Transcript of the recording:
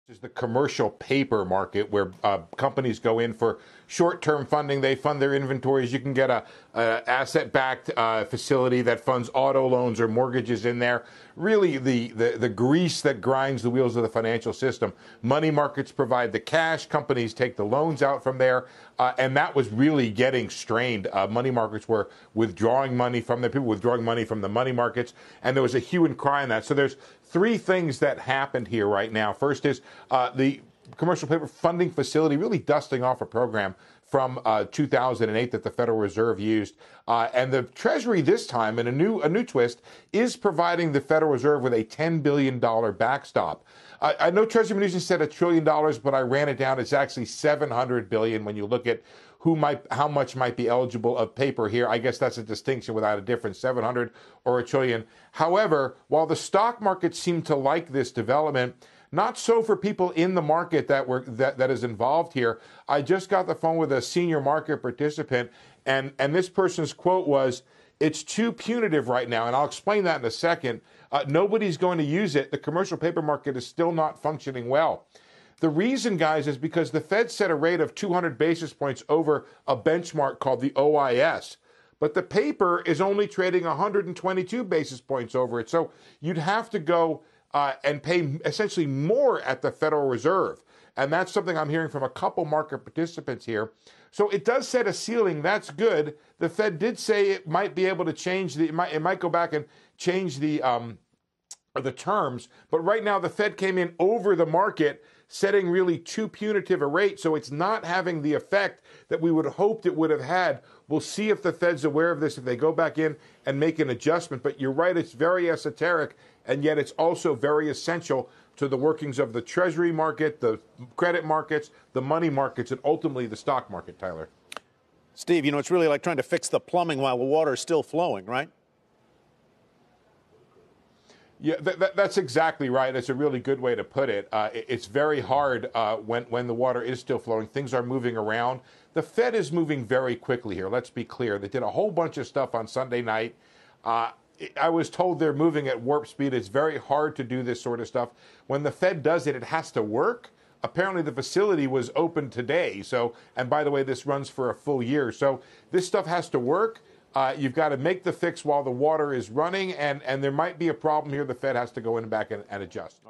Is the commercial paper market where companies go in for short-term funding. They fund their inventories. You can get a asset-backed facility that funds auto loans or mortgages in there. Really, the grease that grinds the wheels of the financial system. Money markets provide the cash. Companies take the loans out from there, and that was really getting strained. Money markets were withdrawing money from the people, withdrawing money from the money markets, and there was a hue and cry on that. So there's three things that happened here right now. First is the commercial paper funding facility really dusting off a program from 2008 that the Federal Reserve used. And the Treasury this time, in a new twist, is providing the Federal Reserve with a $10 billion backstop. I know Treasury News said $1 trillion, but I ran it down. It's actually $700 billion when you look at how much might be eligible of paper here. I guess that's a distinction without a difference, 700 or $1 trillion. However, while the stock market seemed to like this development, not so for people in the market that is involved here. I just got the phone with a senior market participant, and this person's quote was, "It's too punitive right now," and I'll explain that in a second. Nobody's going to use it. The commercial paper market is still not functioning well. The reason, guys, is because the Fed set a rate of 200 basis points over a benchmark called the OIS. But the paper is only trading 122 basis points over it. So you'd have to go and pay essentially more at the Federal Reserve. And that's something I'm hearing from a couple market participants here. So it does set a ceiling. That's good. The Fed did say it might be able to change it might go back and change the terms. But right now the Fed came in over the market, setting really too punitive a rate, so it's not having the effect that we would have hoped it would have had. We'll see if the Fed's aware of this, if they go back in and make an adjustment. But you're right, it's very esoteric, and yet it's also very essential to the workings of the Treasury market, the credit markets, the money markets, and ultimately the stock market, Tyler. Steve, you know, it's really like trying to fix the plumbing while the water is still flowing, right? Yeah, that's exactly right. It's a really good way to put it. It's very hard when the water is still flowing. Things are moving around. The Fed is moving very quickly here. Let's be clear. They did a whole bunch of stuff on Sunday night. I was told they're moving at warp speed. It's very hard to do this sort of stuff. When the Fed does it, it has to work. Apparently, the facility was open today. So, and by the way, this runs for a full year. So this stuff has to work. You've got to make the fix while the water is running, and there might be a problem here. The Fed has to go in back and adjust.